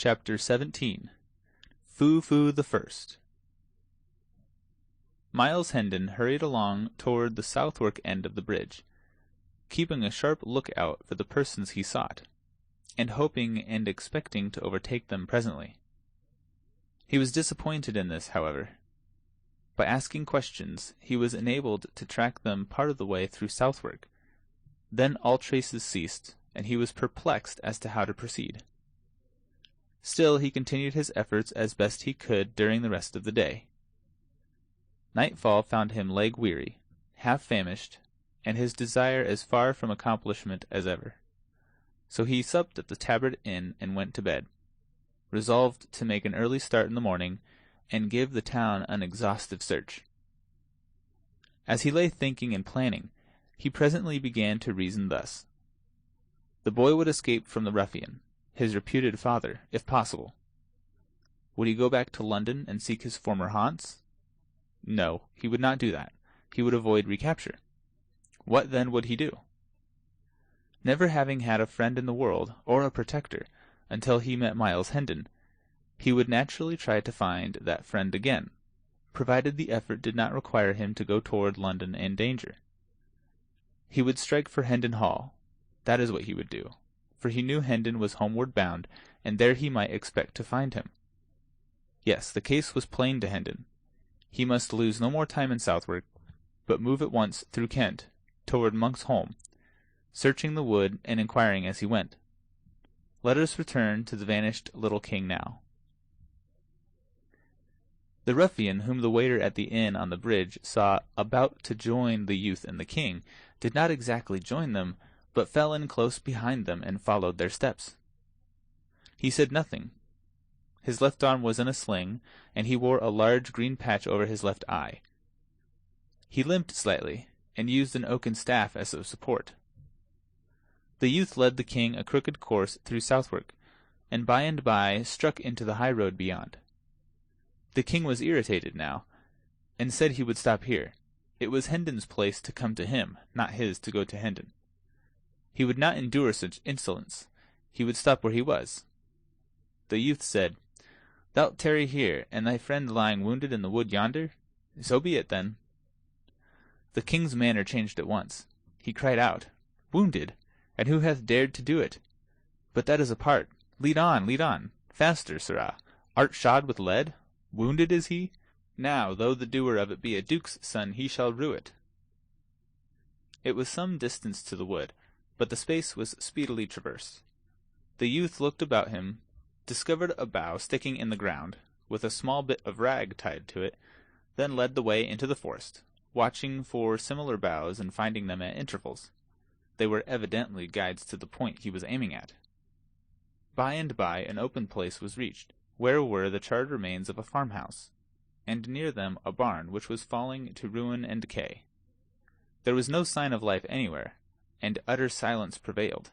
Chapter 17 Foo-foo the First. Miles Hendon hurried along toward the Southwark end of the bridge, keeping a sharp lookout for the persons he sought, and hoping and expecting to overtake them presently. He was disappointed in this, however. By asking questions, he was enabled to track them part of the way through Southwark. Then all traces ceased, and he was perplexed as to how to proceed. Still he continued his efforts as best he could during the rest of the day. Nightfall found him leg-weary, half-famished, and his desire as far from accomplishment as ever. So he supped at the Tabard Inn and went to bed, resolved to make an early start in the morning and give the town an exhaustive search. As he lay thinking and planning, he presently began to reason thus. The boy would escape from the ruffian, his reputed father, if possible. Would he go back to London and seek his former haunts? No, he would not do that. He would avoid recapture. What then would he do? Never having had a friend in the world, or a protector, until he met Miles Hendon, he would naturally try to find that friend again, provided the effort did not require him to go toward London in danger. He would strike for Hendon Hall. That is what he would do, for he knew Hendon was homeward bound, and there he might expect to find him. Yes, the case was plain to Hendon. He must lose no more time in Southwark, but move at once through Kent, toward Monk's Holm, searching the wood and inquiring as he went. Let us return to the vanished little king now. The ruffian whom the waiter at the inn on the bridge saw about to join the youth and the king did not exactly join them, but fell in close behind them and followed their steps. He said nothing. His left arm was in a sling, and he wore a large green patch over his left eye. He limped slightly, and used an oaken staff as a support. The youth led the king a crooked course through Southwark, and by struck into the high road beyond. The king was irritated now, and said he would stop here. It was Hendon's place to come to him, not his to go to Hendon. He would not endure such insolence. He would stop where he was. The youth said, "Thou'lt tarry here, and thy friend lying wounded in the wood yonder? So be it, then." The king's manner changed at once. He cried out, "Wounded? And who hath dared to do it? But that is apart. Lead on, lead on. Faster, sirrah. Art shod with lead? Wounded is he? Now, though the doer of it be a duke's son, he shall rue it." It was some distance to the wood, but the space was speedily traversed. The youth looked about him, discovered a bough sticking in the ground, with a small bit of rag tied to it, then led the way into the forest, watching for similar boughs and finding them at intervals. They were evidently guides to the point he was aiming at. By and by an open place was reached, where were the charred remains of a farmhouse, and near them a barn which was falling to ruin and decay. There was no sign of life anywhere, and utter silence prevailed.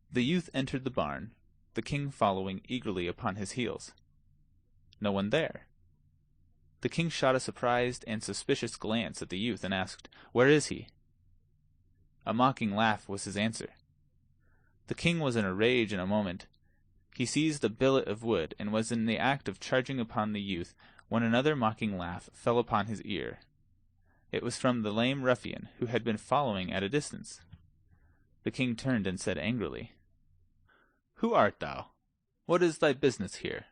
The youth entered the barn, the king following eagerly upon his heels. No one there. The king shot a surprised and suspicious glance at the youth and asked, "Where is he?" A mocking laugh was his answer. The king was in a rage in a moment. He seized a billet of wood and was in the act of charging upon the youth when another mocking laugh fell upon his ear. It was from the lame ruffian, who had been following at a distance. The king turned and said angrily, "Who art thou? What is thy business here?"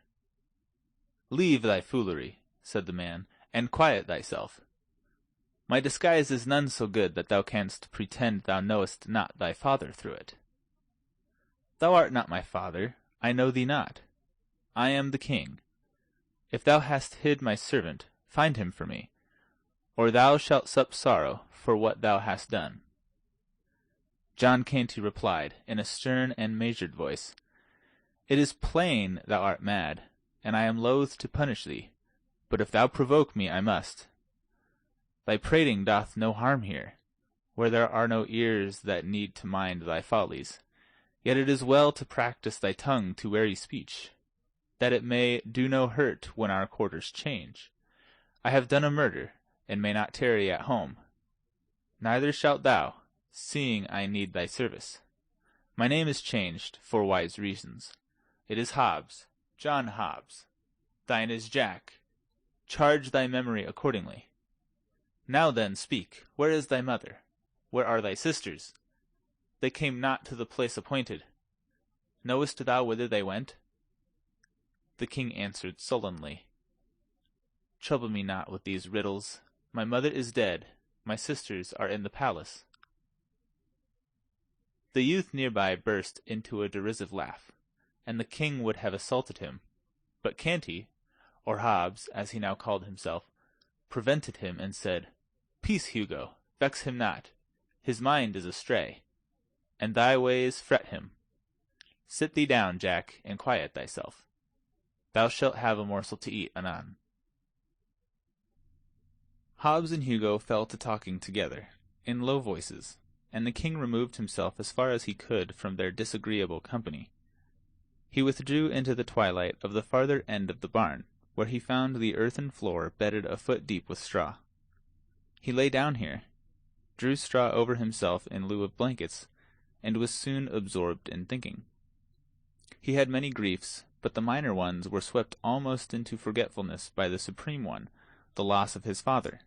"Leave thy foolery," said the man, "and quiet thyself. My disguise is none so good that thou canst pretend thou knowest not thy father through it. Thou art not my father, I know thee not. I am the king. If thou hast hid my servant, find him for me, or thou shalt sup sorrow for what thou hast done." John Canty replied, in a stern and measured voice, "It is plain thou art mad, and I am loath to punish thee, but if thou provoke me, I must. Thy prating doth no harm here, where there are no ears that need to mind thy follies. Yet it is well to practise thy tongue to wary speech, that it may do no hurt when our quarters change. I have done a murder, and may not tarry at home. Neither shalt thou, seeing I need thy service. My name is changed, for wise reasons, It is Hobbs, John Hobbs. Thine is Jack. Charge thy memory accordingly. Now then, speak. Where is thy mother? Where are thy sisters? They came not to the place appointed. Knowest thou whither they went? The king answered sullenly, Trouble me not with these riddles. My mother is dead. My sisters are in the palace. The youth nearby burst into a derisive laugh, and the king would have assaulted him. But Canty, or Hobbs, as he now called himself, prevented him and said, Peace, Hugo, vex him not. His mind is astray, and thy ways fret him. Sit thee down, Jack, and quiet thyself. Thou shalt have a morsel to eat anon. Hobbs and Hugo fell to talking together, in low voices, and the king removed himself as far as he could from their disagreeable company. He withdrew into the twilight of the farther end of the barn, where he found the earthen floor bedded a foot deep with straw. He lay down here, drew straw over himself in lieu of blankets, and was soon absorbed in thinking. He had many griefs, but the minor ones were swept almost into forgetfulness by the supreme one, the loss of his father.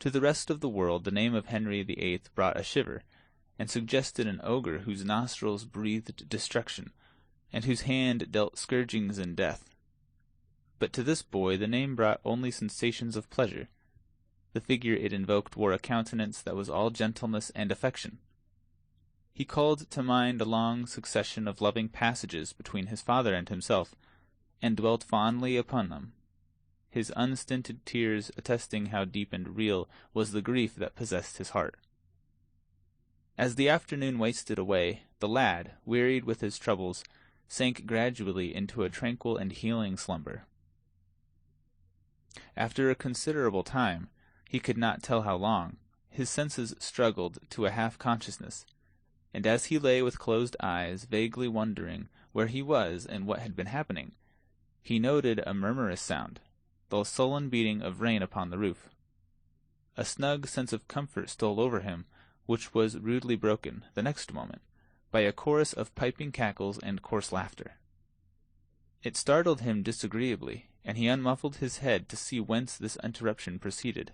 To the rest of the world the name of Henry VIII brought a shiver, and suggested an ogre whose nostrils breathed destruction, and whose hand dealt scourgings and death. But to this boy the name brought only sensations of pleasure. The figure it invoked wore a countenance that was all gentleness and affection. He called to mind a long succession of loving passages between his father and himself, and dwelt fondly upon them, his unstinted tears attesting how deep and real was the grief that possessed his heart. As the afternoon wasted away, the lad, wearied with his troubles, sank gradually into a tranquil and healing slumber. After a considerable time, he could not tell how long, his senses struggled to a half-consciousness, and as he lay with closed eyes, vaguely wondering where he was and what had been happening, he noted a murmurous sound, the sullen beating of rain upon the roof. A snug sense of comfort stole over him, which was rudely broken, the next moment, by a chorus of piping cackles and coarse laughter. It startled him disagreeably, and he unmuffled his head to see whence this interruption proceeded.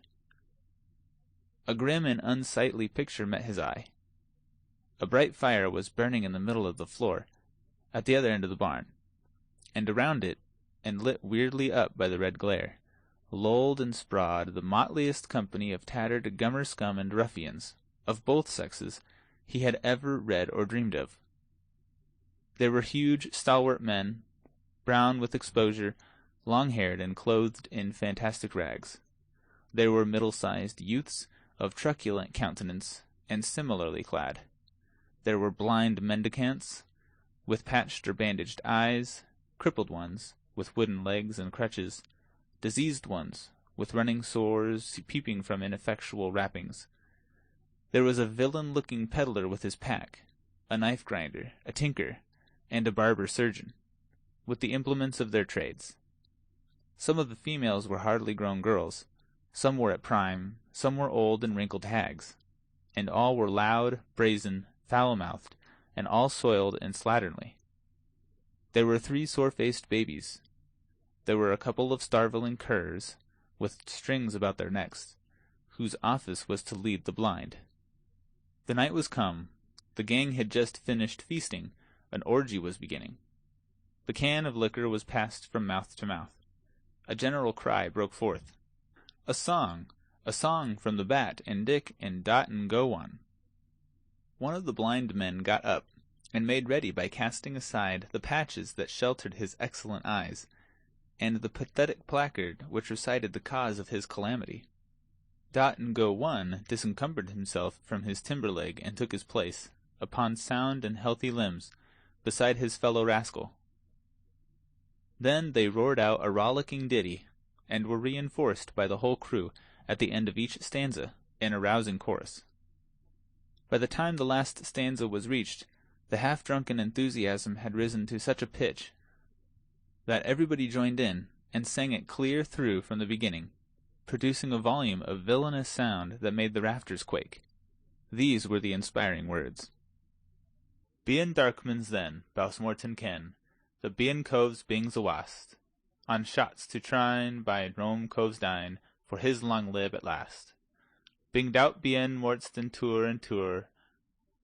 A grim and unsightly picture met his eye. A bright fire was burning in the middle of the floor, at the other end of the barn, and around it, and lit weirdly up by the red glare, lolled and sprawled the motliest company of tattered gummer-scum and ruffians, of both sexes, he had ever read or dreamed of. There were huge, stalwart men, brown with exposure, long-haired and clothed in fantastic rags. There were middle-sized youths of truculent countenance and similarly clad. There were blind mendicants, with patched or bandaged eyes, crippled ones, with wooden legs and crutches, diseased ones, with running sores peeping from ineffectual wrappings. There was a villain-looking peddler with his pack, a knife-grinder, a tinker, and a barber-surgeon, with the implements of their trades. Some of the females were hardly grown girls, some were at prime, some were old and wrinkled hags, and all were loud, brazen, foul-mouthed, and all soiled and slatternly. There were 3 sore-faced babies. There were a couple of starveling curs, with strings about their necks, whose office was to lead the blind. The night was come. The gang had just finished feasting. An orgy was beginning. The can of liquor was passed from mouth to mouth. A general cry broke forth. A song from the Bat and Dick and Dot and Go One. One of the blind men got up, and made ready by casting aside the patches that sheltered his excellent eyes, and the pathetic placard which recited the cause of his calamity. Dot and Go One disencumbered himself from his timber leg and took his place, upon sound and healthy limbs, beside his fellow rascal. Then they roared out a rollicking ditty, and were reinforced by the whole crew at the end of each stanza in a rousing chorus. By the time the last stanza was reached, the half-drunken enthusiasm had risen to such a pitch that everybody joined in and sang it clear through from the beginning, producing a volume of villainous sound that made the rafters quake. These were the inspiring words. Be in Darkmans then, Bouse Morton ken, the bien coves bings awast, on shots to trine by Rome coves dine, for his long live at last. Binged out bien mortston and tour,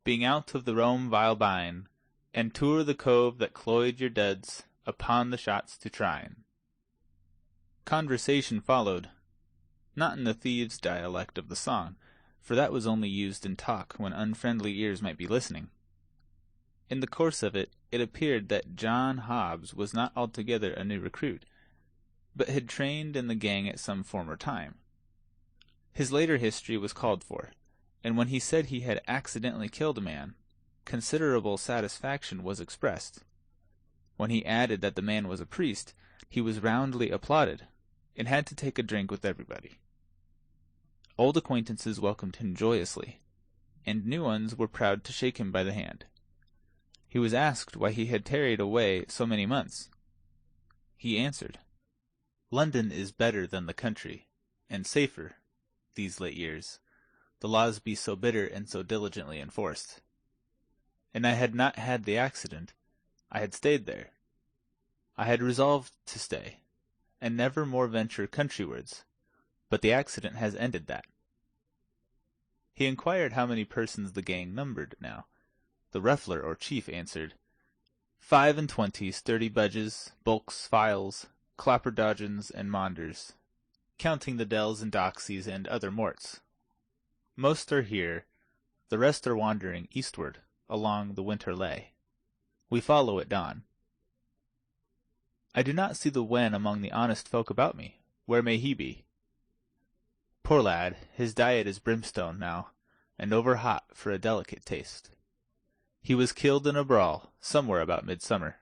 being out of the Rome vile bine, and tour the cove that cloyed your duds, upon the shots to trine. Conversation followed, not in the thieves' dialect of the song, for that was only used in talk when unfriendly ears might be listening. In the course of it, it appeared that John Hobbs was not altogether a new recruit, but had trained in the gang at some former time. His later history was called for, and when he said he had accidentally killed a man, considerable satisfaction was expressed. When he added that the man was a priest, he was roundly applauded, and had to take a drink with everybody. Old acquaintances welcomed him joyously, and new ones were proud to shake him by the hand. He was asked why he had tarried away so many months. He answered, "London is better than the country, and safer, these late years, the laws be so bitter and so diligently enforced. And I had not had the accident, I had stayed there. I had resolved to stay, and never more venture countrywards, but the accident has ended that." He inquired how many persons the gang numbered now. The ruffler or chief answered, 25 sturdy budges, bulks, files, clapperdodgins, and maunders, counting the dells and doxies and other morts. Most are here, the rest are wandering eastward, along the winter lay. We follow at dawn. I do not see the wen among the honest folk about me. Where may he be? Poor lad, his diet is brimstone now, and over hot for a delicate taste. He was killed in a brawl, somewhere about midsummer.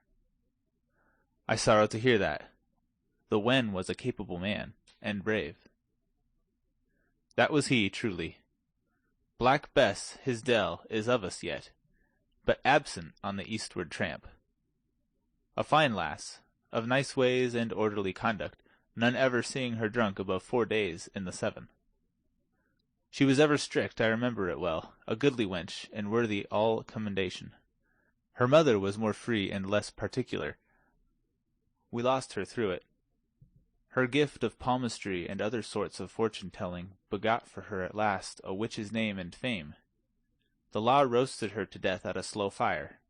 I sorrow to hear that. The wen was a capable man, and brave. That was he, truly. Black Bess, his dell, is of us yet, but absent on the eastward tramp. A fine lass, of nice ways and orderly conduct, none ever seeing her drunk above 4 days in the 7. She was ever strict, I remember it well, a goodly wench, and worthy all commendation. Her mother was more free and less particular. We lost her through it. Her gift of palmistry and other sorts of fortune-telling begot for her at last a witch's name and fame. The law roasted her to death at a slow fire.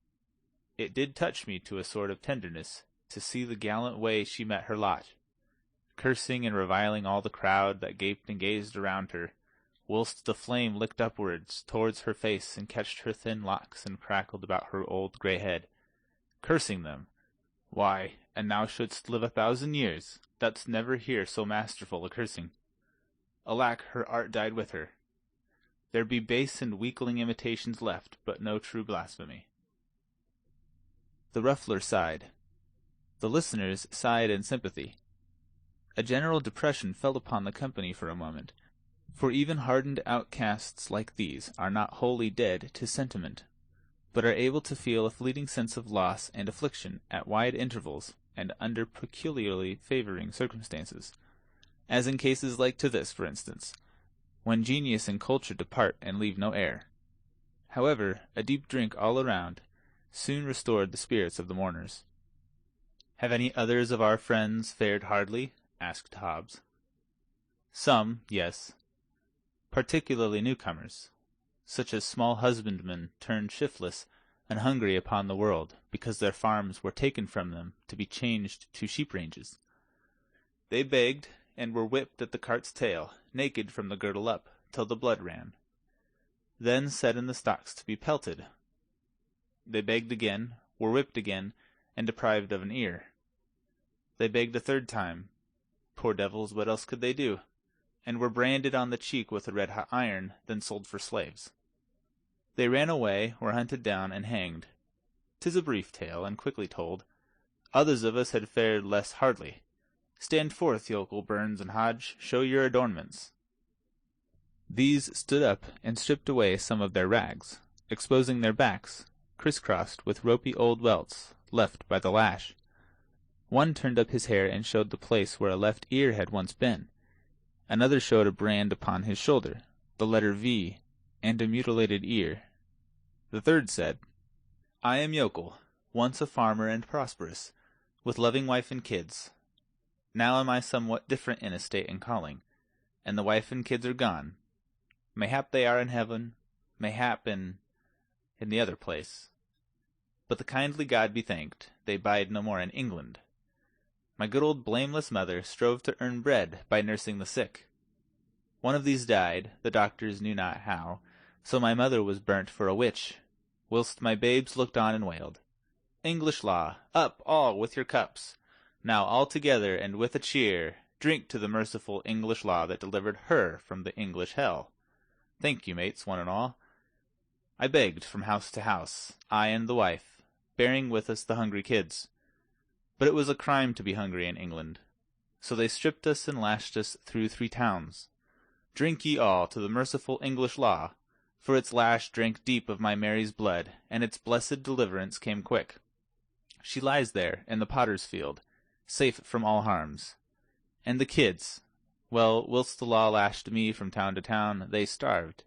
It did touch me to a sort of tenderness to see the gallant way she met her lot, cursing and reviling all the crowd that gaped and gazed around her, whilst the flame licked upwards towards her face and catched her thin locks and crackled about her old grey head. Cursing them! Why, and thou shouldst live 1,000 years, dost never hear so masterful a cursing. Alack, her art died with her. There be base and weakling imitations left, but no true blasphemy. The ruffler sighed. The listeners sighed in sympathy. A general depression fell upon the company for a moment, for even hardened outcasts like these are not wholly dead to sentiment, but are able to feel a fleeting sense of loss and affliction at wide intervals and under peculiarly favoring circumstances, as in cases like to this, for instance, when genius and culture depart and leave no heir. However, a deep drink all around soon restored the spirits of the mourners. "Have any others of our friends fared hardly?" asked Hobbs. "Some, yes. Particularly newcomers, such as small husbandmen turned shiftless and hungry upon the world, because their farms were taken from them to be changed to sheep-ranges. They begged, and were whipped at the cart's tail, naked from the girdle up, till the blood ran. Then set in the stocks to be pelted. They begged again, were whipped again, and deprived of an ear. They begged a 3rd time. Poor devils, what else could they do? And were branded on the cheek with a red-hot iron, then sold for slaves. They ran away, were hunted down, and hanged. 'Tis a brief tale, and quickly told. Others of us had fared less hardly. Stand forth, yokel Burns and Hodge, show your adornments." These stood up and stripped away some of their rags, exposing their backs, crisscrossed with ropey old welts, left by the lash. One turned up his hair and showed the place where a left ear had once been. Another showed a brand upon his shoulder, the letter V, and a mutilated ear. The third said, "I am Yokel, once a farmer and prosperous, with loving wife and kids. Now am I somewhat different in estate and calling, and the wife and kids are gone. Mayhap they are in heaven, mayhap in the other place. But the kindly God be thanked, they bide no more in England. My good old blameless mother strove to earn bread by nursing the sick. One of these died, the doctors knew not how, so my mother was burnt for a witch, whilst my babes looked on and wailed. English law, up all with your cups! Now all together and with a cheer, drink to the merciful English law that delivered her from the English hell. Thank you, mates, one and all. I begged from house to house, I and the wife, bearing with us the hungry kids. But it was a crime to be hungry in England. So they stripped us and lashed us through 3 towns. Drink ye all to the merciful English law, for its lash drank deep of my Mary's blood, and its blessed deliverance came quick. She lies there in the potter's field, safe from all harms. And the kids, well, whilst the law lashed me from town to town, they starved.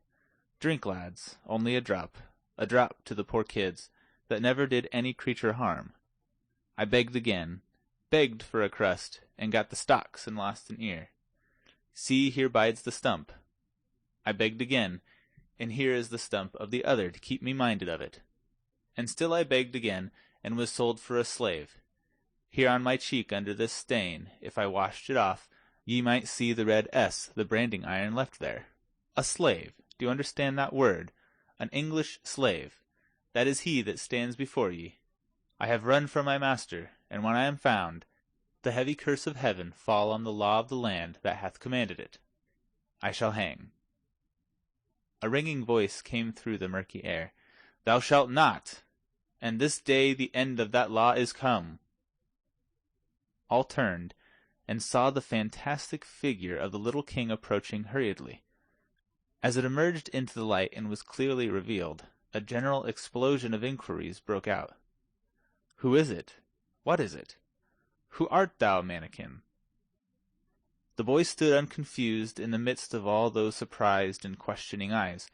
Drink, lads, only a drop to the poor kids, that never did any creature harm. I begged again, begged for a crust, and got the stocks and lost an ear. See, here bides the stump. I begged again, and here is the stump of the other to keep me minded of it. And still I begged again, and was sold for a slave. Here on my cheek under this stain, if I washed it off, ye might see the red S, the branding iron left there. A slave, do you understand that word? An English slave. That is he that stands before ye. I have run from my master, and when I am found, the heavy curse of heaven fall on the law of the land that hath commanded it. I shall hang. A ringing voice came through the murky air. Thou shalt not! And this day the end of that law is come. All turned, and saw the fantastic figure of the little king approaching hurriedly. As it emerged into the light and was clearly revealed, a general explosion of inquiries broke out. Who is it? What is it? Who art thou, mannikin? The boy stood unconfused in the midst of all those surprised and questioning eyes,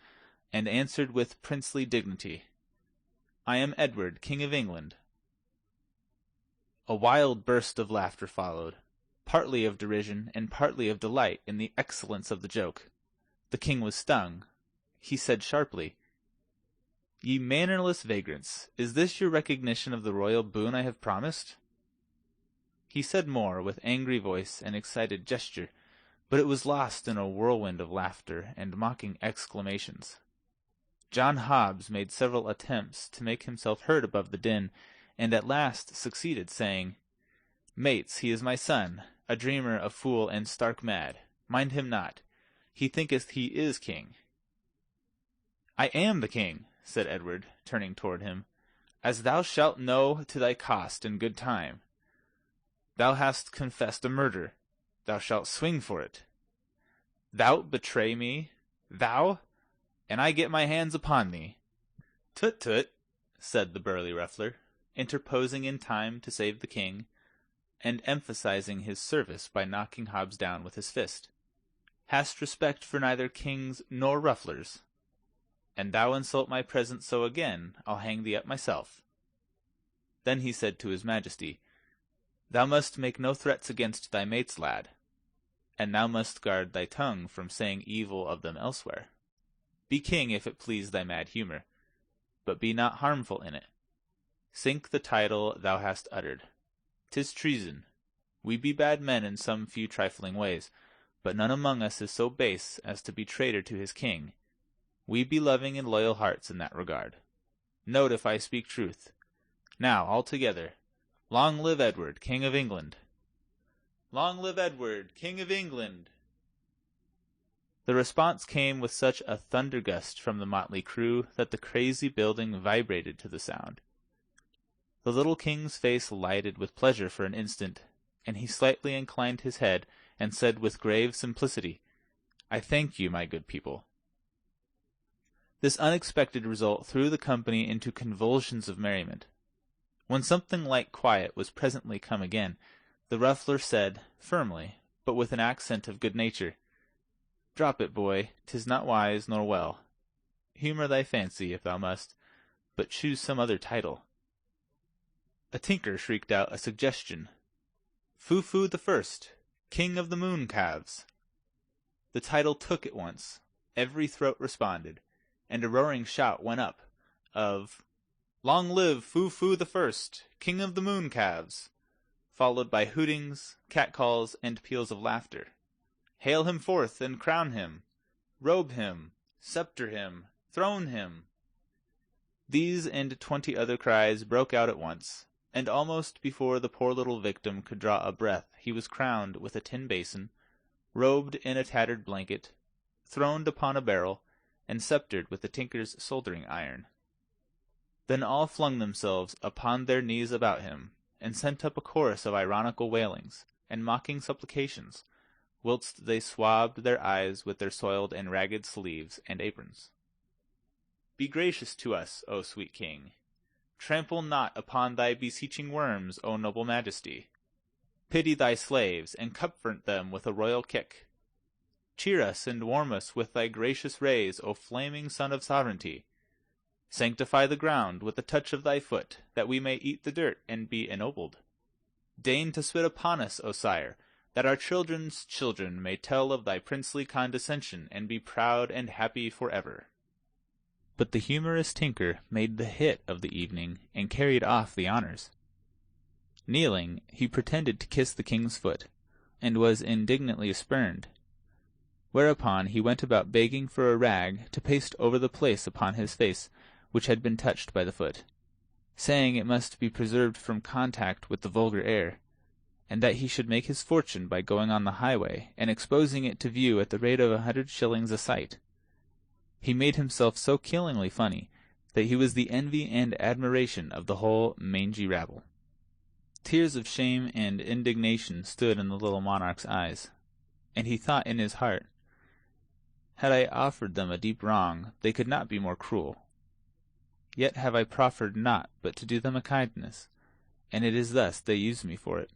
and answered with princely dignity, I am Edward, King of England. A wild burst of laughter followed, partly of derision and partly of delight in the excellence of the joke. The king was stung. He said sharply, Ye mannerless vagrants, is this your recognition of the royal boon I have promised? He said more with angry voice and excited gesture, but it was lost in a whirlwind of laughter and mocking exclamations. John Hobbs made several attempts to make himself heard above the din, and at last succeeded, saying, Mates, he is my son, a dreamer, a fool, and stark mad. Mind him not. He thinketh he is king. I am the king, said Edward, turning toward him, as thou shalt know to thy cost in good time. Thou hast confessed a murder. Thou shalt swing for it. Thou'lt betray me? Thou? And I get my hands upon thee. Tut tut, said the burly ruffler, interposing in time to save the king, and emphasizing his service by knocking Hobbs down with his fist. Hast respect for neither kings nor rufflers. And thou insult my presence so again, I'll hang thee up myself. Then he said to his majesty, Thou must make no threats against thy mates, lad, and thou must guard thy tongue from saying evil of them elsewhere. Be king if it please thy mad humour, but be not harmful in it. Sink the title thou hast uttered. 'Tis treason. We be bad men in some few trifling ways, but none among us is so base as to be traitor to his king. We be loving and loyal hearts in that regard. Note if I speak truth. Now, all together, long live Edward, King of England! Long live Edward, King of England! The response came with such a thundergust from the motley crew that the crazy building vibrated to the sound. The little king's face lighted with pleasure for an instant, and he slightly inclined his head and said with grave simplicity, I thank you, my good people. This unexpected result threw the company into convulsions of merriment. When something like quiet was presently come again, the ruffler said, firmly, but with an accent of good nature, Drop it, boy, 'tis not wise nor well. Humour thy fancy, if thou must, but choose some other title. A tinker shrieked out a suggestion. "Foo-foo the First, King of the Moon-calves." The title took at once. Every throat responded, and a roaring shout went up of "Long live Foo-foo the First, King of the Moon-calves," followed by hootings, catcalls, and peals of laughter. "Hail him forth and crown him! Robe him! Sceptre him! Throne him!" These and 20 other cries broke out at once, and almost before the poor little victim could draw a breath he was crowned with a tin basin, robed in a tattered blanket, throned upon a barrel, and sceptred with the tinker's soldering iron. Then all flung themselves upon their knees about him, and sent up a chorus of ironical wailings, and mocking supplications, whilst they swabbed their eyes with their soiled and ragged sleeves and aprons. "Be gracious to us, O sweet king! Trample not upon thy beseeching worms, O noble majesty! Pity thy slaves, and comfort them with a royal kick. Cheer us and warm us with thy gracious rays, O flaming sun of sovereignty! Sanctify the ground with the touch of thy foot, that we may eat the dirt and be ennobled. Deign to spit upon us, O sire, that our children's children may tell of thy princely condescension and be proud and happy forever." But the humorous tinker made the hit of the evening and carried off the honors. Kneeling, he pretended to kiss the king's foot, and was indignantly spurned. Whereupon he went about begging for a rag to paste over the place upon his face which had been touched by the foot, saying it must be preserved from contact with the vulgar air, and that he should make his fortune by going on the highway and exposing it to view at the rate of 100 shillings a sight. He made himself so killingly funny that he was the envy and admiration of the whole mangy rabble. Tears of shame and indignation stood in the little monarch's eyes, and he thought in his heart, "Had I offered them a deep wrong, they could not be more cruel. Yet have I proffered naught but to do them a kindness, and it is thus they use me for it."